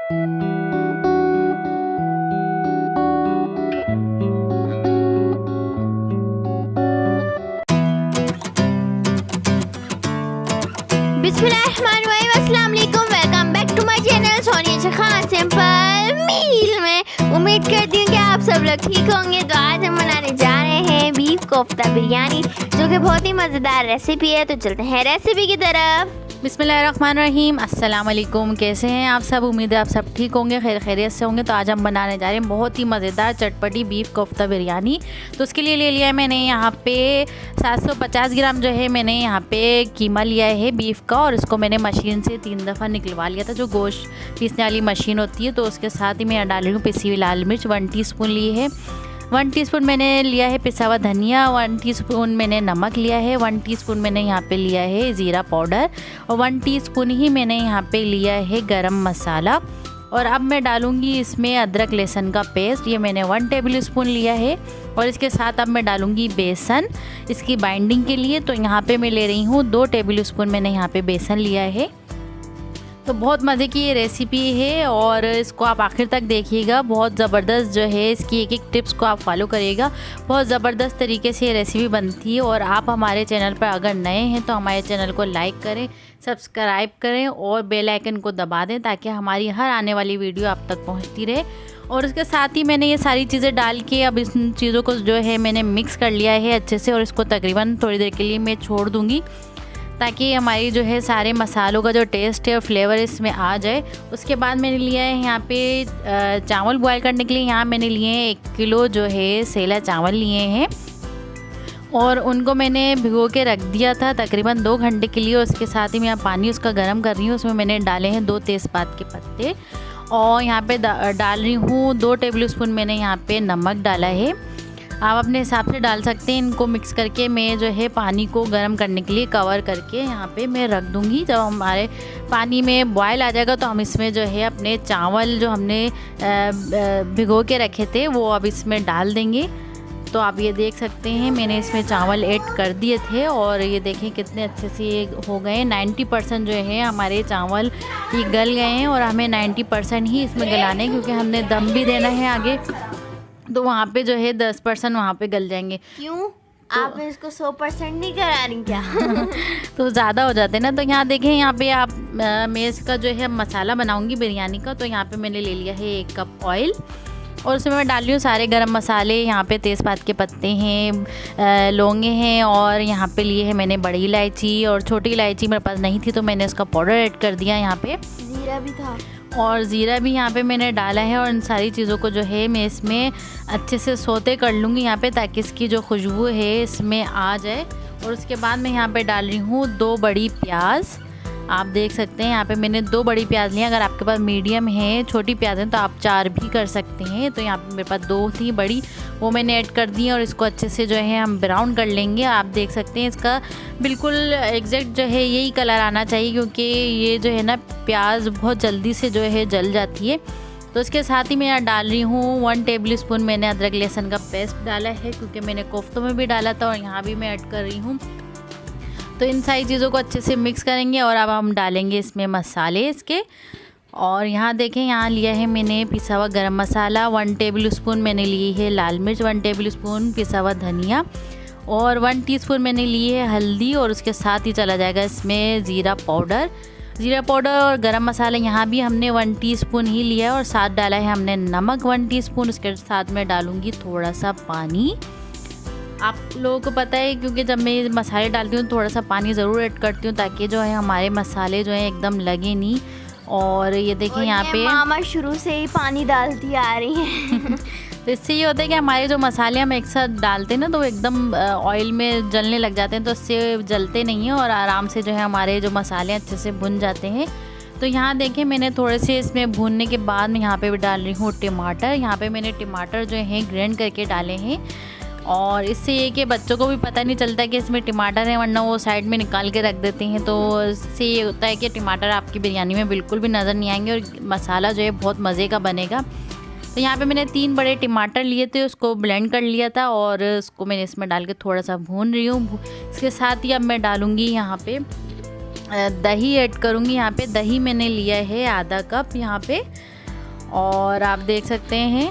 बिस्मिल्लाहिर्रहमानिर्रहीम, अस्सलाम वालेकुम। Welcome back to my channel Sonia Khan simple meal में। उम्मीद करती हूँ कि आप सब लोग ठीक होंगे। तो आज हम बनाने जा रहे हैं बीफ कोफ्ता बिरयानी, जो कि बहुत ही मज़ेदार रेसिपी है। तो चलते हैं रेसिपी की तरफ। बिस्मिल्लाहिर्रहमानिर्रहीम, अस्सलाम वालेकुम। कैसे हैं आप सब? उम्मीद है आप सब ठीक होंगे, खैरियत से होंगे। तो आज हम बनाने जा रहे हैं बहुत ही मज़ेदार चटपटी बीफ कोफ्ता बिरयानी। तो उसके लिए ले लिया है मैंने यहाँ पे 750 ग्राम जो है मैंने यहाँ पे कीमा लिया है बीफ का, और इसको मैंने मशीन से 3 दफ़ा निकलवा लिया था, जो गोश्त पीसने वाली मशीन होती है। तो उसके साथ ही मैं डाल रही हूँ पिसी हुई लाल मिर्च 1 टीस्पून ली है। 1 टीस्पून मैंने लिया है पिसा हुआ धनिया, 1 टीस्पून मैंने नमक लिया है, 1 टीस्पून मैंने यहाँ पे लिया है ज़ीरा पाउडर, और 1 टीस्पून ही मैंने यहाँ पे लिया है गरम मसाला। और अब मैं डालूँगी इसमें अदरक लहसुन का पेस्ट, ये मैंने 1 टेबल स्पून लिया है। और इसके साथ अब मैं डालूँगी बेसन इसकी बाइंडिंग के लिए। तो यहाँ पे मैं ले रही हूँ 2 टेबल स्पून मैंने यहाँ पे बेसन लिया है। तो बहुत मज़े की ये रेसिपी है, और इसको आप आखिर तक देखिएगा। बहुत ज़बरदस्त जो है इसकी एक टिप्स को आप फॉलो करिएगा। बहुत ज़बरदस्त तरीके से ये रेसिपी बनती है। और आप हमारे चैनल पर अगर नए हैं तो हमारे चैनल को लाइक करें, सब्सक्राइब करें और बेल आइकन को दबा दें, ताकि हमारी हर आने वाली वीडियो आप तक पहुँचती रहे। और उसके साथ ही मैंने ये सारी चीज़ें डाल के अब इस चीज़ों को जो है मैंने मिक्स कर लिया है अच्छे से, और इसको तकरीबन थोड़ी देर के लिए मैं छोड़ दूँगी, ताकि हमारी जो है सारे मसालों का जो टेस्ट है और फ्लेवर इसमें आ जाए। उसके बाद मैंने लिया है यहाँ पे चावल बॉयल करने के लिए। यहाँ मैंने लिए हैं 1 किलो जो है सेला चावल लिए हैं, और उनको मैंने भिगो के रख दिया था तकरीबन 2 घंटे के लिए। उसके साथ ही मैं पानी उसका गर्म कर रही हूँ। उसमें मैंने डाले हैं 2 तेज़पात के पत्ते, और यहाँ पे डाल रही हूँ 2 टेबल स्पून मैंने यहाँ पे नमक डाला है। आप अपने हिसाब से डाल सकते हैं। इनको मिक्स करके मैं जो है पानी को गर्म करने के लिए कवर करके यहाँ पे मैं रख दूँगी। जब हमारे पानी में बॉयल आ जाएगा तो हम इसमें जो है अपने चावल जो हमने भिगो के रखे थे वो अब इसमें डाल देंगे। तो आप ये देख सकते हैं मैंने इसमें चावल ऐड कर दिए थे, और ये देखें कितने अच्छे से ये हो गए। 90% जो है हमारे चावल ये गल गए हैं, और हमें 90% ही इसमें गलाने हैं, क्योंकि हमने दम भी देना है आगे। तो वहाँ पे जो है 10% वहाँ पे गल जाएंगे। क्यों आप इसको 100% नहीं करा रही क्या? तो ज़्यादा हो जाते हैं ना। तो यहाँ देखें, यहाँ पे आप मैं इसका जो है मसाला बनाऊंगी बिरयानी का। तो यहाँ पे मैंने ले लिया है 1 कप ऑयल, और उसमें मैं डाल रही हूँ सारे गरम मसाले। यहाँ पे तेज़पात के पत्ते हैं, लौंगे हैं, और यहाँ पे लिए है मैंने बड़ी इलायची, और छोटी इलायची मेरे पास नहीं थी तो मैंने उसका पाउडर ऐड कर दिया। यहाँ पे जीरा भी था, और ज़ीरा भी यहाँ पे मैंने डाला है। और इन सारी चीज़ों को जो है मैं इसमें अच्छे से सौते कर लूँगी यहाँ पे, ताकि इसकी जो खुशबू है इसमें आ जाए। और उसके बाद मैं यहाँ पे डाल रही हूँ 2 बड़ी प्याज। आप देख सकते हैं यहाँ पे मैंने 2 बड़ी प्याज ली। अगर आपके पास मीडियम है, छोटी प्याज है, तो आप 4 भी कर सकते हैं। तो यहाँ पे मेरे पास 2 थी बड़ी, वो मैंने ऐड कर दी। और इसको अच्छे से जो है हम ब्राउन कर लेंगे। आप देख सकते हैं इसका बिल्कुल एग्जैक्ट जो है यही कलर आना चाहिए, क्योंकि ये जो है ना प्याज बहुत जल्दी से जो है जल जाती है। तो इसके साथ ही मैं यहाँ डाल रही हूँ 1 टेबल स्पून मैंने अदरक लहसुन का पेस्ट डाला है, क्योंकि मैंने कोफ्तों में भी डाला था और यहाँ भी मैं ऐड कर रही हूँ। तो इन सारी चीज़ों को अच्छे से मिक्स करेंगे, और अब हम डालेंगे इसमें मसाले इसके। और यहाँ देखें, यहाँ लिया है मैंने पिसा हुआ गरम मसाला 1 टेबल स्पून मैंने ली है लाल मिर्च, 1 टेबल स्पून पिसा हुआ धनिया, और 1 टीस्पून मैंने ली है हल्दी। और उसके साथ ही चला जाएगा इसमें ज़ीरा पाउडर और गरम मसाला यहाँ भी हमने 1 टीस्पून ही लिया है। और साथ डाला है हमने नमक 1 टीस्पून। उसके साथ में डालूँगी थोड़ा सा पानी। आप लोगों को पता है, क्योंकि जब मैं मसाले डालती हूँ थोड़ा सा पानी ज़रूर ऐड करती हूँ, ताकि जो है हमारे मसाले जो है एकदम लगे नहीं। और ये देखिए यहाँ पे मामा शुरू से ही पानी डालती आ रही है। तो इससे ये होता है कि हमारे जो मसाले हम एक साथ डालते हैं ना, तो एकदम ऑयल में जलने लग जाते हैं। तो इससे जलते नहीं हैं, और आराम से जो है हमारे जो मसाले अच्छे से भुन जाते हैं। तो यहाँ देखें मैंने थोड़े से इसमें भूनने के बाद मैं यहाँ पे भी डाल रही हूँ टमाटर। यहाँ पे मैंने टमाटर जो है ग्राइंड करके डाले हैं, और इससे ये कि बच्चों को भी पता नहीं चलता कि इसमें टमाटर है, वरना वो साइड में निकाल के रख देते हैं। तो इससे ये होता है कि टमाटर आपकी बिरयानी में बिल्कुल भी नज़र नहीं आएंगे, और मसाला जो है बहुत मज़े का बनेगा। तो यहाँ पे मैंने 3 बड़े टमाटर लिए थे, उसको ब्लेंड कर लिया था, और उसको मैंने इसमें डाल के थोड़ा सा भून रही हूँ। इसके साथ ही अब मैं डालूँगी यहाँ पे दही ऐड करूँगी। यहाँ पे दही मैंने लिया है आधा कप यहाँ पे, और आप देख सकते हैं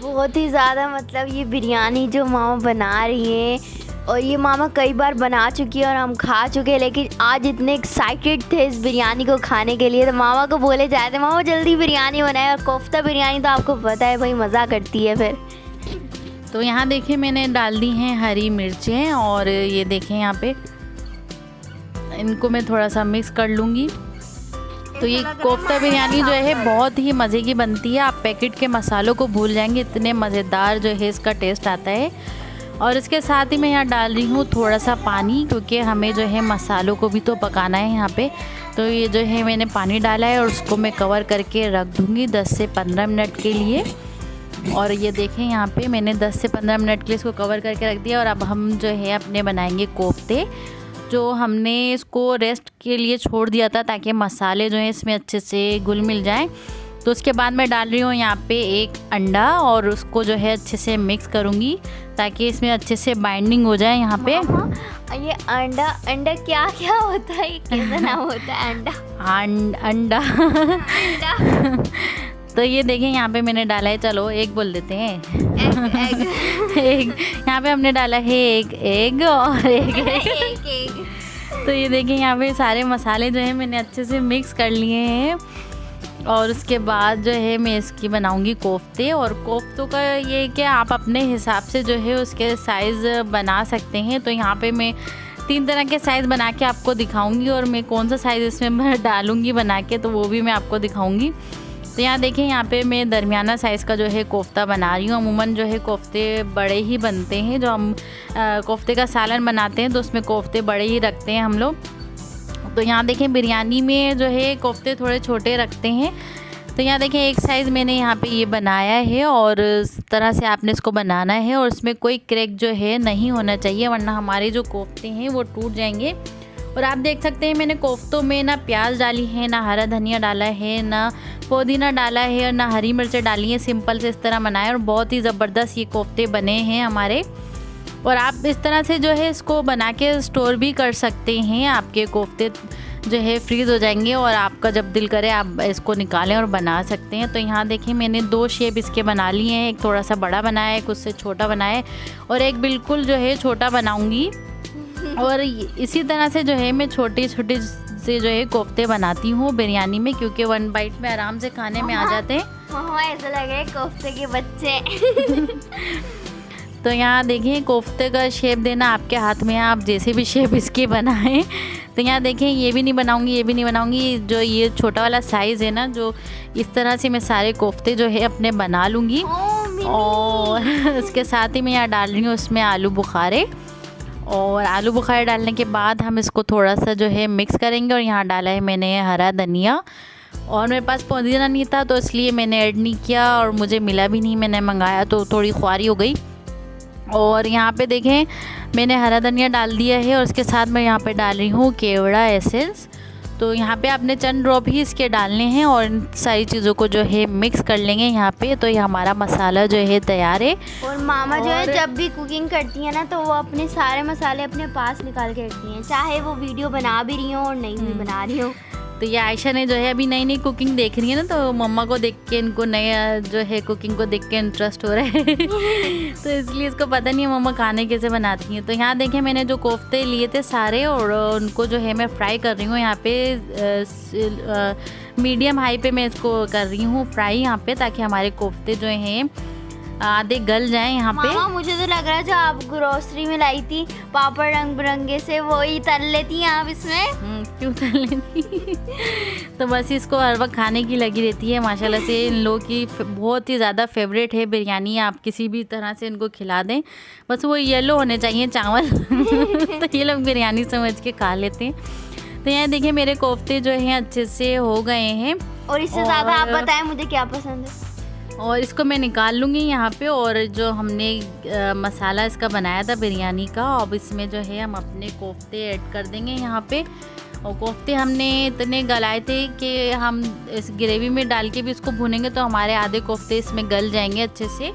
बहुत ही ज़्यादा मतलब ये बिरयानी जो मामा बना रही हैं, और ये मामा कई बार बना चुकी है और हम खा चुके हैं, लेकिन आज इतने एक्साइटेड थे इस बिरयानी को खाने के लिए तो मामा को बोले जाए थे मामा जल्दी बिरयानी बनाए। और कोफ्ता बिरयानी तो आपको पता है भाई मज़ा करती है फिर। तो यहाँ देखिए मैंने डाल दी हैं हरी मिर्चें, और ये देखें यहाँ पे इनको मैं थोड़ा सा मिक्स कर लूँगी। तो ये कोफ्ता बिरयानी जो है बहुत ही मज़े की बनती है, आप पैकेट के मसालों को भूल जाएंगे, इतने मज़ेदार जो है इसका टेस्ट आता है। और इसके साथ ही मैं यहाँ डाल रही हूँ थोड़ा सा पानी, क्योंकि हमें जो है मसालों को भी तो पकाना है यहाँ पे। तो ये जो है मैंने पानी डाला है और उसको मैं कवर करके रख दूँगी 10 से 15 मिनट के लिए। और ये देखें यहाँ पे मैंने 10 से 15 मिनट के लिए इसको कवर करके रख दिया। और अब हम जो है अपने बनाएंगे कोफ्ते, जो हमने इसको रेस्ट के लिए छोड़ दिया था ताकि मसाले जो हैं इसमें अच्छे से घुल मिल जाएं। तो उसके बाद मैं डाल रही हूँ यहाँ पे एक अंडा, और उसको जो है अच्छे से मिक्स करूँगी ताकि इसमें अच्छे से बाइंडिंग हो जाए यहाँ पे। ये अंडा क्या क्या होता है, कैसा नाम होता है अंडा तो ये देखें यहाँ पे मैंने डाला है, चलो एक बोल देते हैं एग यहाँ पे हमने डाला है एक एग और एक तो ये देखें यहाँ पे सारे मसाले जो है मैंने अच्छे से मिक्स कर लिए हैं। और उसके बाद जो है मैं इसकी बनाऊंगी कोफ्ते। और कोफ्तों का ये है कि आप अपने हिसाब से जो है उसके साइज़ बना सकते हैं। तो यहाँ पे मैं 3 तरह के साइज़ बना के आपको दिखाऊंगी, और मैं कौन सा साइज़ इसमें मैं डालूंगी बना के तो वो भी मैं आपको दिखाऊंगी। तो यहाँ देखें यहाँ पे मैं दरमियाना साइज़ का जो है कोफ्ता बना रही हूँ। अमूमन जो है कोफ्ते बड़े ही बनते हैं, जो हम कोफ्ते का सालन बनाते हैं तो उसमें कोफ्ते बड़े ही रखते हैं हम लोग। तो यहाँ देखें बिरयानी में जो है कोफ्ते थोड़े छोटे रखते हैं। तो यहाँ देखें एक साइज़ मैंने यहाँ पे ये बनाया है, और इस तरह से आपने इसको बनाना है, और इसमें कोई क्रैक जो है नहीं होना चाहिए, वरना हमारे जो कोफ्ते हैं वो टूट जाएंगे। और आप देख सकते हैं मैंने कोफ्तों में ना प्याज डाली है, ना हरा धनिया डाला है, ना पुदीना डाला है, और ना हरी मिर्चें डाली हैं। सिंपल से इस तरह बनाया और बहुत ही ज़बरदस्त ये कोफ्ते बने हैं हमारे। और आप इस तरह से जो है इसको बना के स्टोर भी कर सकते हैं, आपके कोफ्ते जो है फ्रीज़ हो जाएंगे, और आपका जब दिल करे आप इसको निकालें और बना सकते हैं। तो यहाँ देखिए मैंने 2 शेप इसके बना लिए हैं, एक थोड़ा सा बड़ा बनाया है, एक उससे छोटा बनाया है, और एक बिल्कुल जो है छोटा बनाऊँगी। और इसी तरह से जो है मैं छोटे छोटे से जो है कोफ्ते बनाती हूँ बिरयानी में, क्योंकि 1 बाइट में आराम से खाने में आ जाते हैं। ऐसा लगे कोफ्ते के बच्चे तो यहाँ देखिए कोफ्ते का शेप देना आपके हाथ में है, आप जैसे भी शेप इसकी बनाएं। तो यहाँ देखें ये भी नहीं बनाऊंगी, ये भी नहीं बनाऊंगी, जो ये छोटा वाला साइज़ है ना, जो इस तरह से मैं सारे कोफ्ते जो है अपने बना लूँगी। और इसके साथ ही मैं यहाँ डाल रही हूँ उसमें आलू बुखारे। और आलू बुखारे डालने के बाद हम इसको थोड़ा सा जो है मिक्स करेंगे। और यहाँ डाला है मैंने हरा धनिया, और मेरे पास पुदीना नहीं था तो इसलिए मैंने ऐड नहीं किया, और मुझे मिला भी नहीं, मैंने मंगाया तो थोड़ी ख्वारी हो गई। और यहाँ पे देखें मैंने हरा धनिया डाल दिया है, और उसके साथ मैं यहाँ पे डाल रही हूँ केवड़ा एसेंस। तो यहाँ पे आपने चंद ड्रॉप ही इसके डालने हैं, और इन सारी चीज़ों को जो है मिक्स कर लेंगे यहाँ पे। तो ये हमारा मसाला जो है तैयार है। और मामा जो है जब भी कुकिंग करती है ना तो वो अपने सारे मसाले अपने पास निकाल के रखती हैं, चाहे वो वीडियो बना भी रही हो और नहीं भी बना रही हो। तो ये आयशा ने जो है अभी नई नई कुकिंग देख रही है ना, तो मम्मा को देख के इनको नया जो है कुकिंग को देख के इंटरेस्ट हो रहा है तो इसलिए इसको पता नहीं है मम्मा खाने कैसे बनाती हैं। तो यहाँ देखें मैंने जो कोफ्ते लिए थे सारे, और उनको जो है मैं फ्राई कर रही हूँ यहाँ पे मीडियम हाई पे मैं इसको कर रही हूँ फ्राई यहाँ पे, ताकि हमारे कोफ्ते जो हैं आधे गल जाएं यहाँ पे। मामा मुझे तो लग रहा है जो आप ग्रोसरी में लाई थी पापड़ रंग बिरंगे से वही तल लेती हैं आप इसमें। क्यों तल लेती तो बस इसको हर वक्त खाने की लगी रहती है माशाल्लाह से। इन लोगों की बहुत ही ज़्यादा फेवरेट है बिरयानी, आप किसी भी तरह से इनको खिला दें, बस वो येलो होने चाहिए चावल तो ये लोग बिरयानी समझ के खा लेते हैं। तो यहाँ देखिए मेरे कोफ्ते जो हैं अच्छे से हो गए हैं। और इससे ज़्यादा आप बताएं मुझे क्या पसंद है। और इसको मैं निकाल लूँगी यहाँ पे। और जो हमने मसाला इसका बनाया था बिरयानी का, अब इसमें जो है हम अपने कोफ्ते ऐड कर देंगे यहाँ पे। और कोफ्ते हमने इतने गलाए थे कि हम इस ग्रेवी में डाल के भी इसको भूनेंगे तो हमारे आधे कोफ्ते इसमें गल जाएंगे अच्छे से।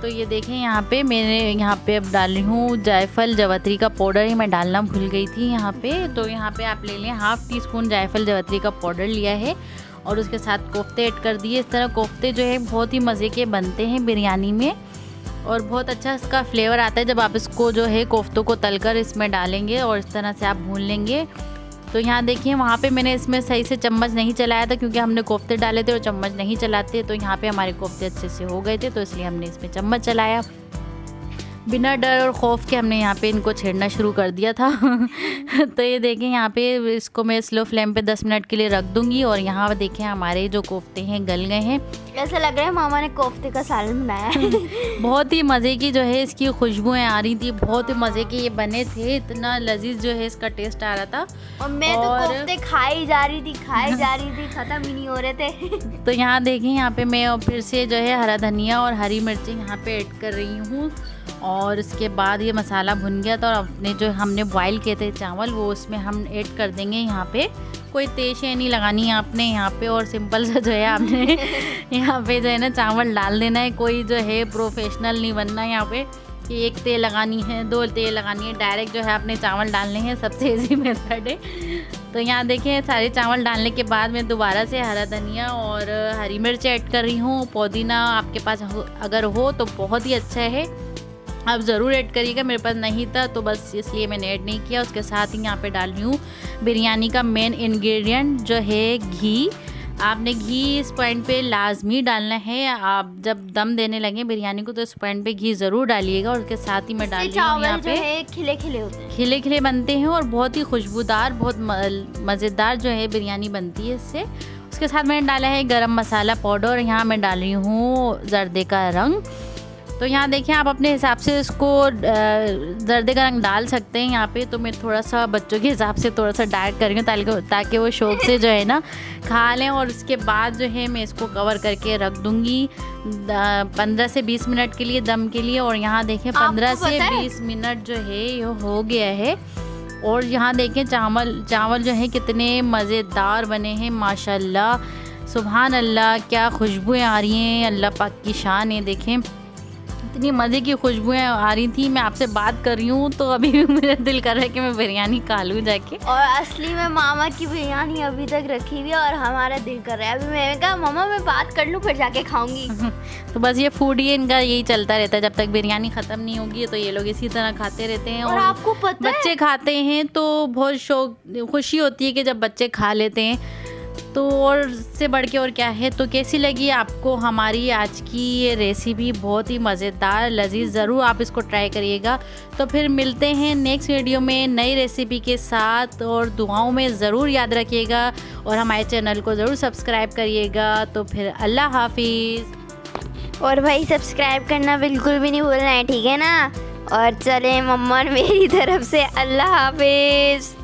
तो ये देखें यहाँ पे मैंने यहाँ पे अब डाल रही हूँ जायफल जवत्री का पाउडर, ही मैं डालना भूल गई थी यहाँ पे। तो यहाँ पे आप ले लें 1/2 टीस्पून जायफल जवत्री का पाउडर लिया है। और उसके साथ कोफ्ते ऐड कर दिए। इस तरह कोफ्ते जो है बहुत ही मज़े के बनते हैं बिरयानी में और बहुत अच्छा इसका फ्लेवर आता है जब आप इसको जो है कोफ्तों को तलकर इसमें डालेंगे और इस तरह से आप भून लेंगे। तो यहाँ देखिए वहाँ पे मैंने इसमें सही से चम्मच नहीं चलाया था क्योंकि हमने कोफ्ते डाले थे और चम्मच नहीं चलाते, तो यहाँ पे हमारे कोफ्ते अच्छे से हो गए थे, तो इसलिए हमने इसमें चम्मच चलाया। बिना डर और खौफ के हमने यहाँ पे इनको छेड़ना शुरू कर दिया था। तो ये देखें यहाँ पे इसको मैं स्लो फ्लेम पे 10 मिनट के लिए रख दूँगी और यहाँ देखें हमारे जो कोफ्ते हैं गल गए हैं। ऐसा लग रहा है मामा ने कोफ्ते का सालन बनाया है। बहुत ही मज़े की जो है इसकी खुशबुएँ आ रही थी, बहुत ही मज़े के ये बने थे, इतना लजीज जो है इसका टेस्ट आ रहा था। और मैं तो कोफ्ते खाई जा रही थी ख़त्म ही नहीं हो रहे थे। तो यहाँ देखें यहाँ पे मैं फिर से जो है हरा धनिया और हरी मिर्ची यहाँ पे ऐड कर रही हूँ और इसके बाद ये मसाला भुन गया था और अपने जो हमने बॉईल किए थे चावल वो उसमें हम ऐड कर देंगे। यहाँ पे कोई तेज है नहीं लगानी है आपने यहाँ पे और सिंपल सा जो है आपने यहाँ पे जो है ना चावल डाल देना है। कोई जो है प्रोफेशनल नहीं बनना है यहाँ पे कि एक तेल लगानी है 2 तेल लगानी है, डायरेक्ट जो है आपने चावल डालने हैं, सबसे ईजी मेथड है। तो यहाँ देखिए सारे चावल डालने के बाद मैं दोबारा से हरा धनिया और हरी मिर्च ऐड कर रही हूँ। पुदीना आपके पास अगर हो तो बहुत ही अच्छा है, आप ज़रूर ऐड करिएगा, मेरे पास नहीं था तो बस इसलिए मैंने ऐड नहीं किया। उसके साथ ही यहाँ पे डाल रही हूँ बिरयानी का मेन इंग्रेडिएंट जो है घी। आपने घी इस पॉइंट पे लाजमी डालना है, आप जब दम देने लगे बिरयानी को तो इस पॉइंट पे घी ज़रूर डालिएगा। और उसके साथ ही मैं डाल रही हूँ यहाँ पे खिले खिले होते हैं, खिले खिले बनते हैं और बहुत ही खुशबूदार बहुत मज़ेदार जो है बिरयानी बनती है इससे। उसके साथ मैंने डाला है गरम मसाला पाउडर और यहाँ मैं डाल रही हूँ जर्दे का रंग। तो यहाँ देखिए आप अपने हिसाब से इसको जर्दे का रंग डाल सकते हैं यहाँ पे, तो मैं थोड़ा सा बच्चों के हिसाब से थोड़ा सा डाइट कर रही हूँ ताकि वो शौक से जो है ना खा लें। और उसके बाद जो है मैं इसको कवर करके रख दूँगी 15 से 20 मिनट के लिए दम के लिए। और यहाँ देखें 15 से 20 मिनट जो है ये हो गया है और यहाँ देखें चावल जो है कितने मज़ेदार बने हैं माशाल्लाह, सुभान अल्लाह, क्या खुशबुएँ आ रही हैं, अल्लाह पाक की शान है। देखें इतनी मज़े की खुशबुएँ आ रही थी, मैं आपसे बात कर रही हूँ तो अभी भी मेरा दिल कर रहा है कि मैं बिरयानी खा लूँ जाके। और असली में मामा की बिरयानी अभी तक रखी हुई है और हमारा दिल कर रहा है। अभी मैंने कहा मामा मैं बात कर लूँ फिर जाके खाऊंगी। तो बस ये फूड ही इनका यही चलता रहता है, जब तक बिरयानी ख़त्म नहीं होगी तो ये लोग इसी तरह खाते रहते हैं। और आपको पता है बच्चे खाते हैं तो बहुत खुशी होती है कि जब बच्चे खा लेते हैं, तो और से बढ़ के और क्या है। तो कैसी लगी आपको हमारी आज की ये रेसिपी, बहुत ही मज़ेदार लजीज, ज़रूर आप इसको ट्राई करिएगा। तो फिर मिलते हैं नेक्स्ट वीडियो में नई रेसिपी के साथ और दुआओं में ज़रूर याद रखिएगा और हमारे चैनल को ज़रूर सब्सक्राइब करिएगा। तो फिर अल्लाह हाफिज़। और भाई सब्सक्राइब करना बिल्कुल भी नहीं भूलना है, ठीक है ना। और चले मम्मा मेरी तरफ से अल्लाह हाफिज़।